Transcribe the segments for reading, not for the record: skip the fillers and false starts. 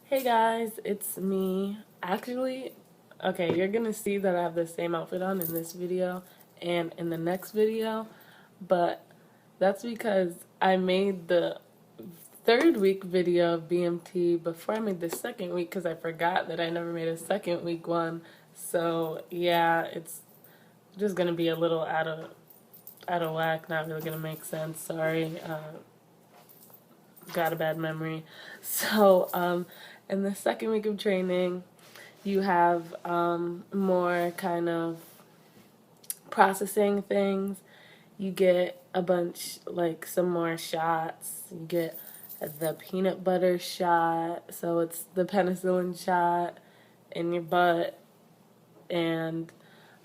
Hey guys, it's me. Okay, you're gonna see that I have the same outfit on in this video and in the next video, but that's because I made the third week video of BMT before I made the second week because I forgot that I never made a second week one. So yeah, it's just gonna be a little out of whack, not really gonna make sense. Sorry. Got a bad memory. In the second week of training, you have more kind of processing things. You get a bunch, like some more shots. You get the peanut butter shot, so it's the penicillin shot in your butt. And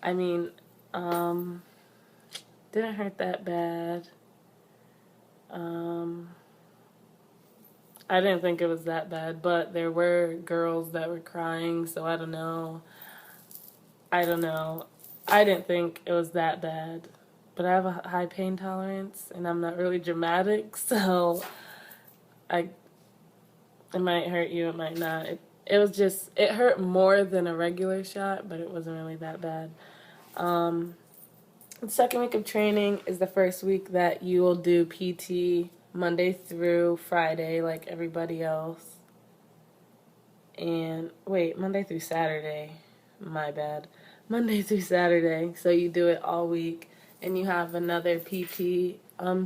I mean, um, didn't hurt that bad. Um, I didn't think it was that bad, but there were girls that were crying, so I don't know. I don't know. I didn't think it was that bad, but I have a high pain tolerance, and I'm not really dramatic, so I it might hurt you, it might not. It hurt more than a regular shot, but it wasn't really that bad. The second week of training is the first week that you will do PT Monday through Friday, like everybody else. And wait, Monday through Saturday. My bad. Monday through Saturday. So you do it all week, and you have another PT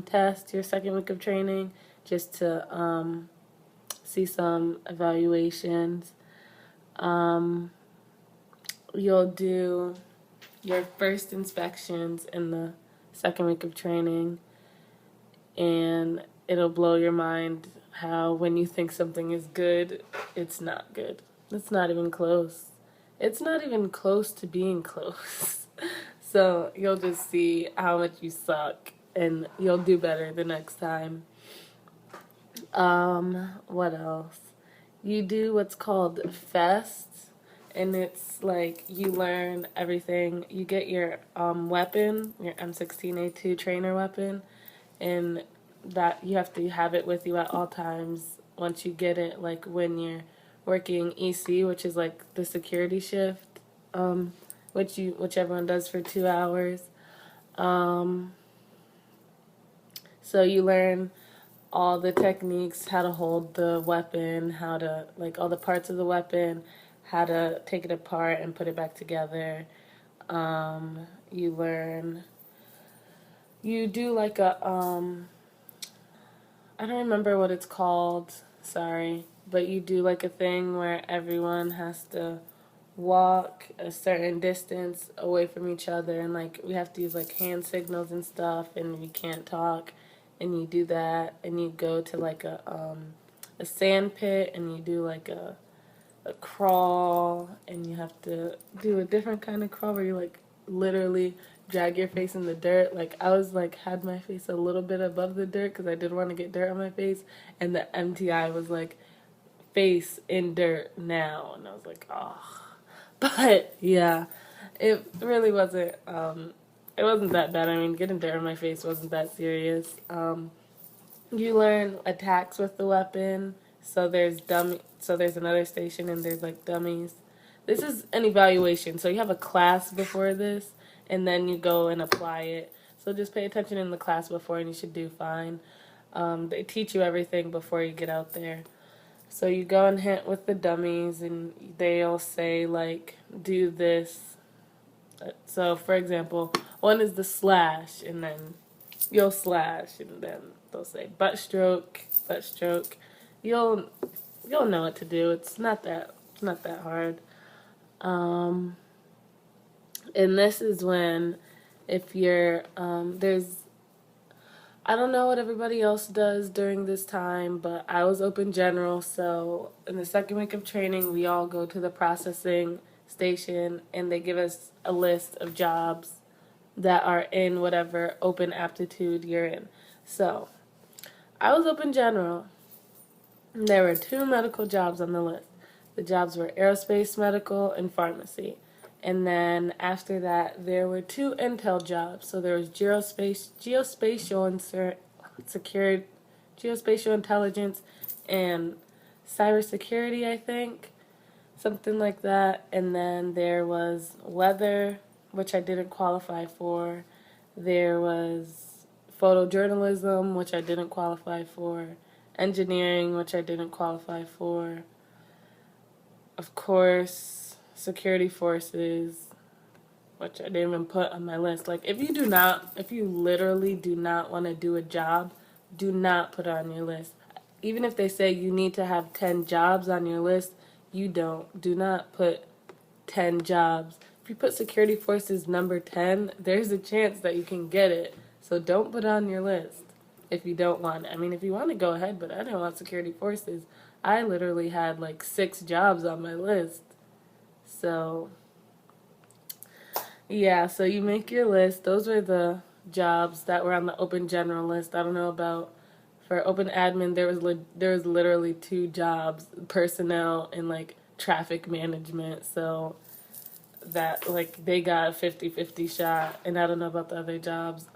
test your second week of training just to see some evaluations. Um, you'll do your first inspections in the second week of training, and it'll blow your mind how when you think something is good, it's not good. It's not even close. It's not even close to being close. So you'll just see how much you suck, and you'll do better the next time. What else? You do what's called Fest, and it's like you learn everything. You get your weapon, your M16A2 trainer weapon, and that you have to have it with you at all times once you get it, like when you're working EC, which is like the security shift, which everyone does for 2 hours. So you learn all the techniques, how to hold the weapon, how to, like, all the parts of the weapon, how to take it apart and put it back together. You learn, you do like I don't remember what it's called, sorry, but you do like a thing where everyone has to walk a certain distance away from each other, and like we have to use like hand signals and stuff, and we can't talk, and you do that, and you go to like a sand pit, and you do like a crawl, and you have to do a different kind of crawl where you like literally drag your face in the dirt. Like I was like had my face a little bit above the dirt because I didn't want to get dirt on my face, and the MTI was like face in dirt now, and I was like, oh. But yeah, it really wasn't. It wasn't that bad. I mean, getting dirt on my face wasn't that serious. You learn attacks with the weapon. So there's another station, and there's like dummies. This is an evaluation. So you have a class before this, and then you go and apply it. So just pay attention in the class before, and you should do fine. They teach you everything before you get out there. So you go and hit with the dummies, and they'll say, like, do this. So, for example, one is the slash, and then you'll slash, and then they'll say butt stroke, butt stroke. You'll know what to do. It's not that hard. Um, and this is when, if you're there's I don't know what everybody else does during this time, but I was open general, so in the second week of training, we all go to the processing station, and they give us a list of jobs that are in whatever open aptitude you're in. So, I was open general. There were 2 medical jobs on the list. The jobs were aerospace, medical, and pharmacy. And then after that, there were 2 intel jobs. So there was geospatial and secured geospatial intelligence, and cybersecurity, I think, something like that. And then there was weather, which I didn't qualify for. There was photojournalism, which I didn't qualify for. Engineering, which I didn't qualify for. Of course, security forces, which I didn't even put on my list. Like, if you literally do not want to do a job, do not put it on your list. Even if they say you need to have 10 jobs on your list, you don't. Do not put 10 jobs. If you put security forces number 10, there's a chance that you can get it. So don't put it on your list if you don't want it. I mean, if you want to, go ahead, but I didn't want security forces. I literally had like 6 jobs on my list. So, yeah, so you make your list. Those were the jobs that were on the open general list. I don't know about for open admin. There was literally 2 jobs, personnel and like traffic management. So that like they got a 50-50 shot, and I don't know about the other jobs.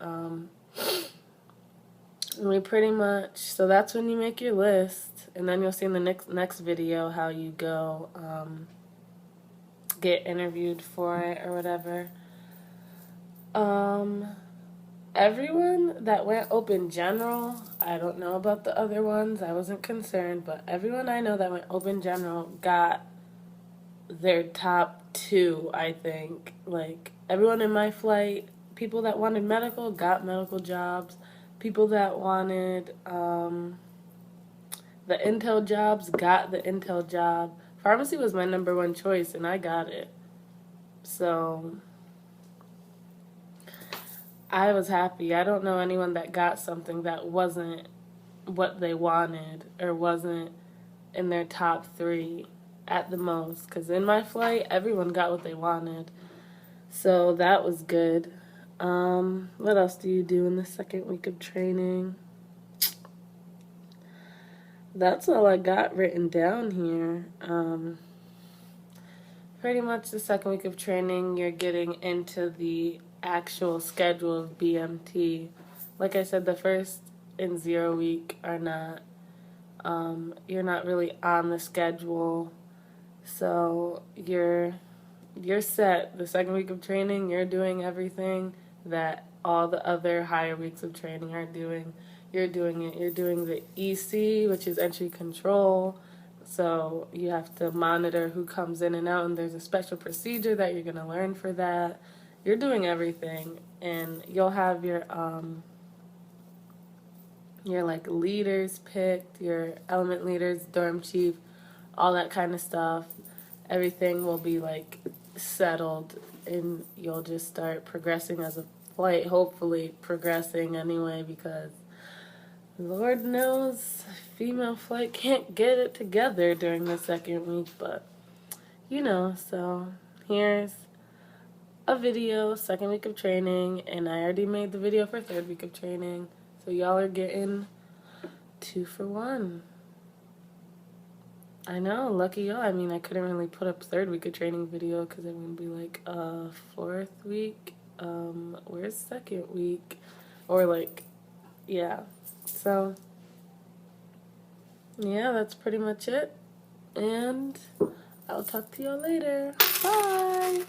We pretty much, so that's when you make your list, and then you'll see in the next video how you go get interviewed for it or whatever. Everyone that went open general, I don't know about the other ones, I wasn't concerned, but everyone I know that went open general got their top 2, I think. Like, everyone in my flight, people that wanted medical got medical jobs. People that wanted the Intel jobs got the Intel job. Pharmacy was my number 1 choice, and I got it. So I was happy. I don't know anyone that got something that wasn't what they wanted or wasn't in their top 3 at the most. Because in my flight, everyone got what they wanted. So that was good. What else do you do in the second week of training? That's all I got written down here. Pretty much the second week of training, you're getting into the actual schedule of BMT. Like I said, the first and 0 week are not, you're not really on the schedule. So you're set. The second week of training, you're doing everything that all the other higher weeks of training are doing. You're doing it. You're doing the EC, which is entry control. So you have to monitor who comes in and out, and there's a special procedure that you're going to learn for that. You're doing everything, and you'll have your like leaders picked, your element leaders, dorm chief, all that kind of stuff. Everything will be like settled, and you'll just start progressing as a flight, hopefully progressing anyway, because Lord knows female flight can't get it together during the second week, but you know, so here's a video, second week of training, and I already made the video for third week of training, so y'all are getting 2 for 1. I know, lucky y'all. I mean, I couldn't really put up third week of training video because it would be like, fourth week, where's second week? Or like, yeah. So, yeah, that's pretty much it. And I'll talk to y'all later. Bye!